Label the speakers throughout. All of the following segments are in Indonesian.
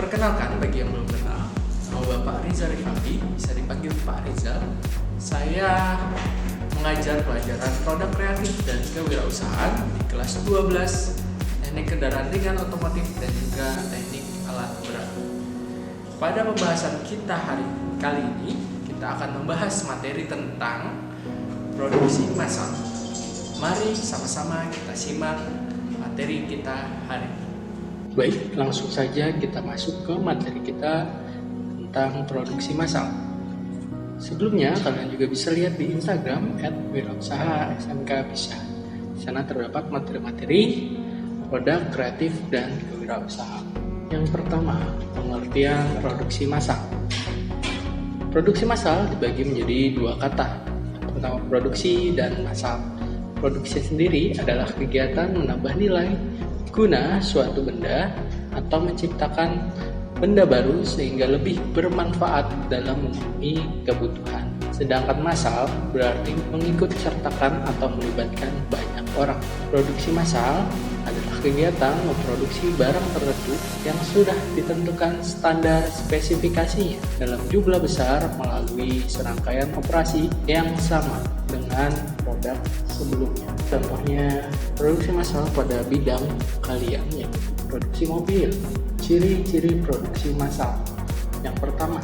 Speaker 1: Perkenalkan bagi yang belum kenal, nama Bapak Riza Rifandi, bisa dipanggil Pak Riza. Saya mengajar pelajaran produk kreatif dan kewirausahaan di kelas 12 teknik kendaraan ringan otomotif dan juga teknik alat berat. Pada pembahasan kita kali ini, kita akan membahas materi tentang produksi massal. Mari sama-sama kita simak materi kita hari ini. Baik, langsung saja kita masuk ke materi kita tentang produksi massal. Sebelumnya, kalian juga bisa lihat di Instagram @wirausaha_smk bisa. Di sana terdapat materi-materi produk kreatif dan kewirausahaan. Yang pertama, pengertian produksi massal. Produksi massal dibagi menjadi dua kata. Yang pertama, produksi dan massal. Produksi sendiri adalah kegiatan menambah nilai guna suatu benda atau menciptakan benda baru sehingga lebih bermanfaat dalam memenuhi kebutuhan. Sedangkan massal berarti mengikut sertakan atau melibatkan banyak orang. Produksi massal adalah kegiatan memproduksi barang tertentu yang sudah ditentukan standar spesifikasinya dalam jumlah besar melalui serangkaian operasi yang sama dengan produk sebelumnya. Contohnya, produksi massal pada bidang kalian yaitu produksi mobil. Ciri-ciri produksi massal. Yang pertama,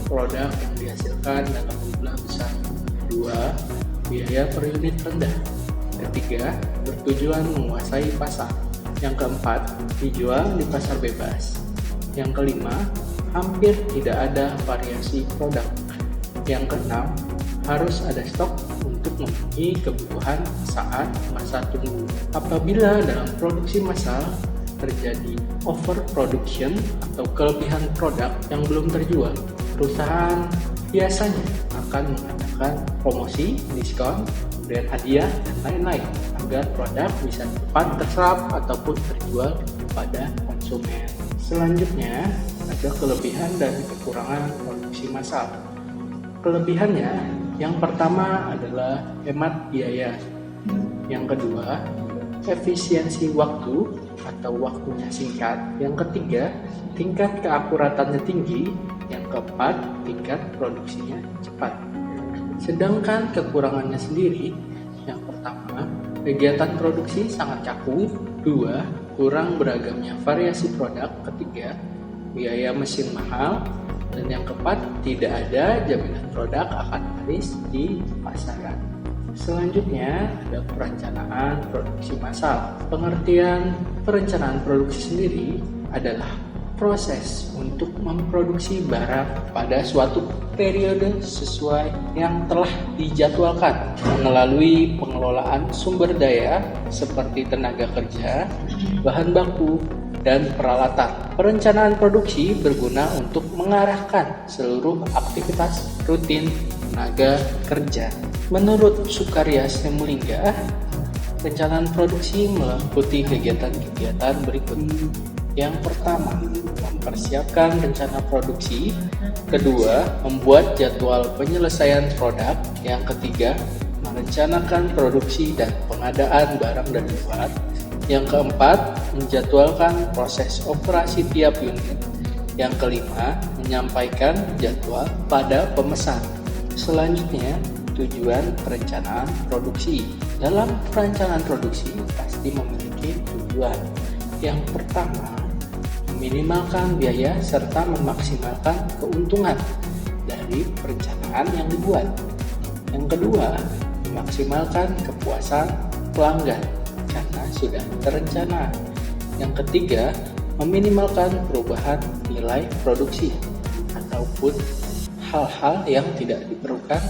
Speaker 1: produk yang dihasilkan dalam jumlah besar. Kedua, biaya per unit rendah. Ketiga, bertujuan menguasai pasar. Yang keempat, dijual di pasar bebas. Yang kelima, hampir tidak ada variasi produk. Yang keenam, harus ada stok untuk memenuhi kebutuhan saat masa tunggu. Apabila dalam produksi massal terjadi overproduction atau kelebihan produk yang belum terjual, perusahaan biasanya akan mengadakan promosi, diskon, pemberian hadiah, dan lain-lain agar produk bisa cepat terserap ataupun terjual kepada konsumen. Selanjutnya, ada kelebihan dan kekurangan produksi massal. Kelebihannya, yang pertama adalah hemat biaya. Yang kedua, efisiensi waktu atau waktunya singkat. Yang ketiga, tingkat keakuratannya tinggi. Yang keempat, tingkat produksinya cepat. Sedangkan kekurangannya sendiri, yang pertama, kegiatan produksi sangat kaku. Dua, kurang beragamnya variasi produk. Ketiga, biaya mesin mahal. Dan yang keempat, tidak ada jaminan produk akan laris di pasaran. Selanjutnya ada perencanaan produksi massal. Pengertian perencanaan produksi sendiri adalah proses untuk memproduksi barang pada suatu periode sesuai yang telah dijadwalkan melalui pengelolaan sumber daya seperti tenaga kerja, bahan baku, dan peralatan. Perencanaan produksi berguna untuk mengarahkan seluruh aktivitas rutin tenaga kerja. Menurut Sukarya Semulingga, perencanaan produksi meliputi kegiatan-kegiatan berikut. Yang pertama, mempersiapkan rencana produksi. Kedua, membuat jadwal penyelesaian produk. Yang ketiga, merencanakan produksi dan pengadaan barang dari luar. Yang keempat, menjadwalkan proses operasi tiap unit. Yang kelima, menyampaikan jadwal pada pemesan. Selanjutnya, tujuan perencanaan produksi. Dalam perencanaan produksi pasti memiliki tujuan. Yang pertama, meminimalkan biaya serta memaksimalkan keuntungan dari perencanaan yang dibuat. Yang kedua, memaksimalkan kepuasan pelanggan karena sudah terencana. Yang ketiga, meminimalkan perubahan nilai produksi ataupun hal-hal yang tidak diperlukan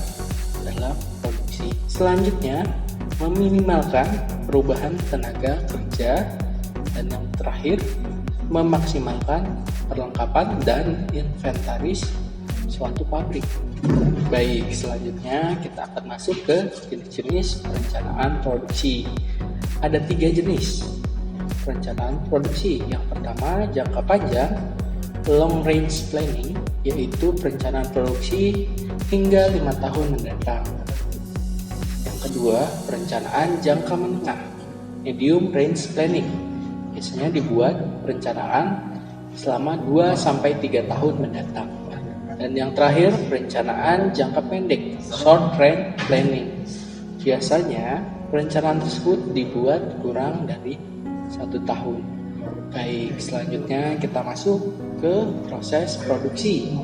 Speaker 1: dalam produksi. Selanjutnya, meminimalkan perubahan tenaga kerja. Dan yang terakhir, memaksimalkan perlengkapan dan inventaris suatu pabrik. Baik, selanjutnya kita akan masuk ke jenis-jenis perencanaan produksi. Ada 3 jenis perencanaan produksi. Yang pertama, jangka panjang, long range planning, yaitu perencanaan produksi hingga 5 tahun mendatang. Yang kedua, perencanaan jangka menengah, medium range planning, biasanya dibuat perencanaan selama 2-3 tahun mendatang. Dan yang terakhir, perencanaan jangka pendek, short range planning. Biasanya perencanaan tersebut dibuat kurang dari 1 tahun. Baik, selanjutnya kita masuk ke proses produksi.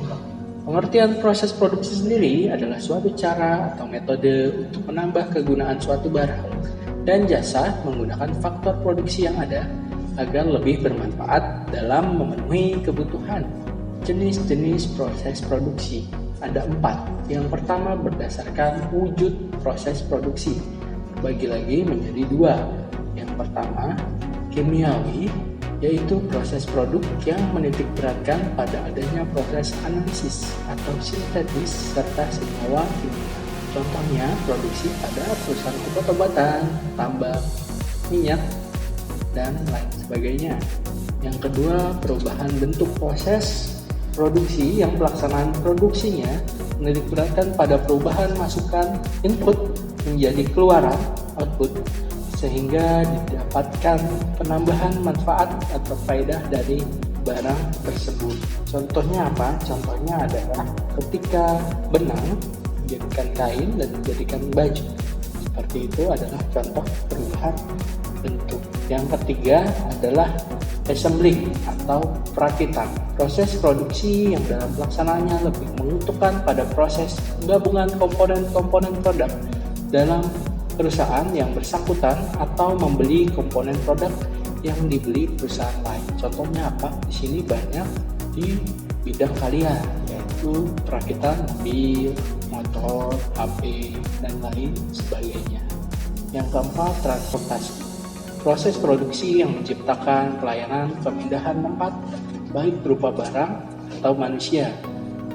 Speaker 1: Pengertian proses produksi sendiri adalah suatu cara atau metode untuk menambah kegunaan suatu barang dan jasa menggunakan faktor produksi yang ada agar lebih bermanfaat dalam memenuhi kebutuhan. Jenis-jenis proses produksi ada 4. Yang pertama berdasarkan wujud proses produksi, bagi lagi menjadi 2. Yang pertama kimiawi, yaitu proses produk yang menitikberatkan pada adanya proses analisis atau sintetis serta senyawa kimia. Contohnya produksi pada perusahaan obat-obatan, tambang, minyak, dan lain sebagainya. Yang kedua, perubahan bentuk proses produksi yang pelaksanaan produksinya menitikberatkan pada perubahan masukan input menjadi keluaran output sehingga didapatkan penambahan manfaat atau faedah dari barang tersebut. Contohnya apa? Contohnya adalah ketika benang dijadikan kain dan dijadikan baju. Seperti itu adalah contoh perubahan bentuk. Yang ketiga adalah assembling atau perakitan. Proses produksi yang dalam pelaksanaannya lebih menentukan pada proses penggabungan komponen-komponen produk dalam perusahaan yang bersangkutan atau membeli komponen produk yang dibeli perusahaan lain. Contohnya apa? Di sini banyak di bidang kalian, yaitu perakitan mobil, motor, HP, dan lain sebagainya. Yang keempat, transportasi. Proses produksi yang menciptakan pelayanan pemindahan tempat, baik berupa barang atau manusia.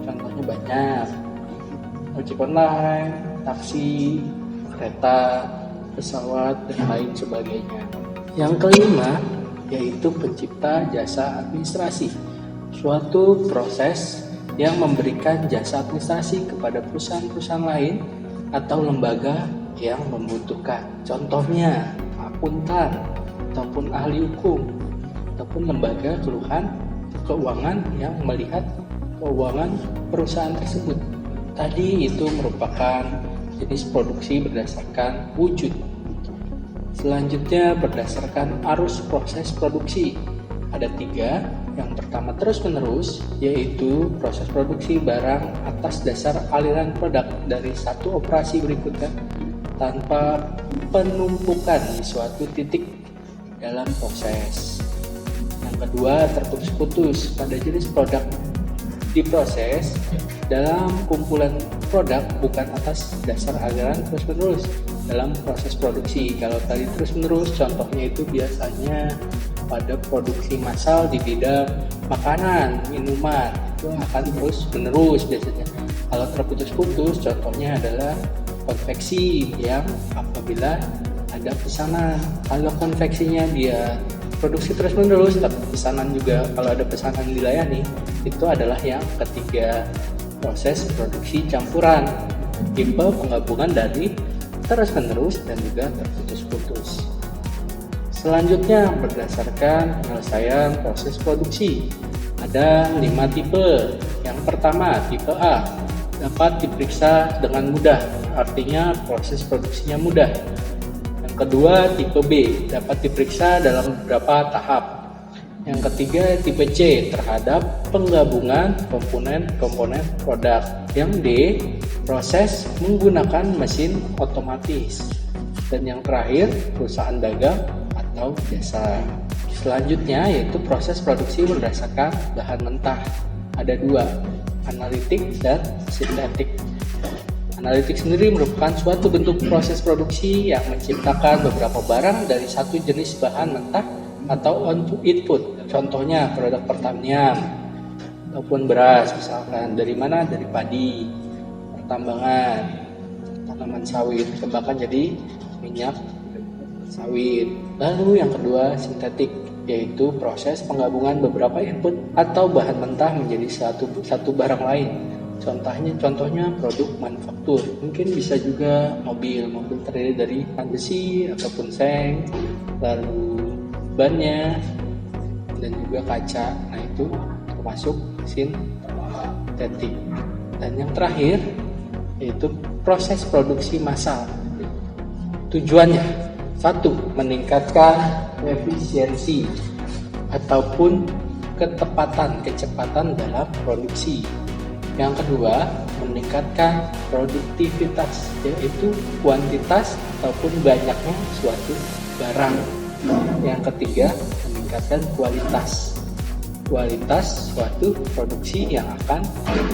Speaker 1: Contohnya banyak, ojek online, taksi, kereta, pesawat, dan lain sebagainya. Yang kelima, yaitu pencipta jasa administrasi. Suatu proses yang memberikan jasa administrasi kepada perusahaan-perusahaan lain atau lembaga yang membutuhkan. Contohnya, akuntan, ataupun ahli hukum, ataupun lembaga keuangan yang melihat keuangan perusahaan tersebut. Tadi itu merupakan jenis produksi berdasarkan wujud. Selanjutnya berdasarkan arus proses produksi. Ada 3. Yang pertama terus-menerus, yaitu proses produksi barang atas dasar aliran produk dari satu operasi berikutnya tanpa penumpukan di suatu titik dalam proses. Yang kedua, terputus-putus pada jenis produk diproses dalam kumpulan produk bukan atas dasar aliran terus-menerus dalam proses produksi. Kalau tadi terus-menerus, contohnya itu biasanya pada produksi massal di bidang makanan, minuman, itu akan terus-menerus biasanya. Kalau terputus-putus, contohnya adalah konveksi yang apabila ada pesanan. Kalau konveksinya dia produksi terus-menerus tapi pesanan juga, kalau ada pesanan dilayani, itu adalah yang ketiga, proses produksi campuran, tipe penggabungan dari terus-menerus dan juga terputus-putus. Selanjutnya berdasarkan penyelesaian proses produksi. Ada 5 tipe. Yang pertama, tipe A, dapat diperiksa dengan mudah, artinya proses produksinya mudah. Yang kedua, tipe B, dapat diperiksa dalam beberapa tahap. Yang ketiga, tipe C, terhadap penggabungan komponen-komponen produk. Yang D, proses menggunakan mesin otomatis. Dan yang terakhir, perusahaan dagang atau jasa. Selanjutnya yaitu proses produksi berdasarkan bahan mentah. Ada 2, analitik dan sintetik. Analitik sendiri merupakan suatu bentuk proses produksi yang menciptakan beberapa barang dari satu jenis bahan mentah atau input. Contohnya produk pertanian ataupun beras misalkan. Dari mana? Dari padi, pertambangan, tanaman sawit dikembangkan jadi minyak sawit. Lalu yang kedua, sintetik, yaitu proses penggabungan beberapa input atau bahan mentah menjadi satu barang lain. Contohnya produk manufaktur. Mungkin bisa juga mobil terdiri dari ban besi ataupun seng, lalu bannya,
Speaker 2: dan juga kaca. Nah, itu termasuk sintetik. Dan yang terakhir yaitu proses produksi massal. Tujuannya, satu, meningkatkan efisiensi ataupun kecepatan dalam produksi. Yang kedua, meningkatkan produktivitas, yaitu kuantitas ataupun banyaknya suatu barang. Yang ketiga, meningkatkan kualitas suatu produksi yang akan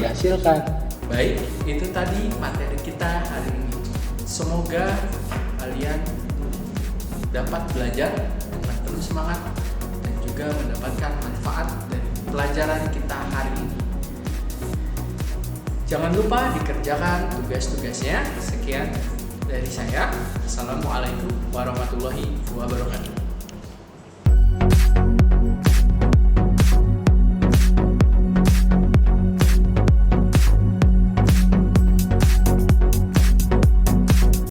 Speaker 2: dihasilkan.
Speaker 1: Baik, itu tadi materi kita hari ini. Semoga kalian dapat belajar dengan penuh semangat dan juga mendapatkan manfaat dari pelajaran kita hari ini. Jangan lupa dikerjakan tugas-tugasnya. Sekian dari saya. Assalamualaikum warahmatullahi wabarakatuh.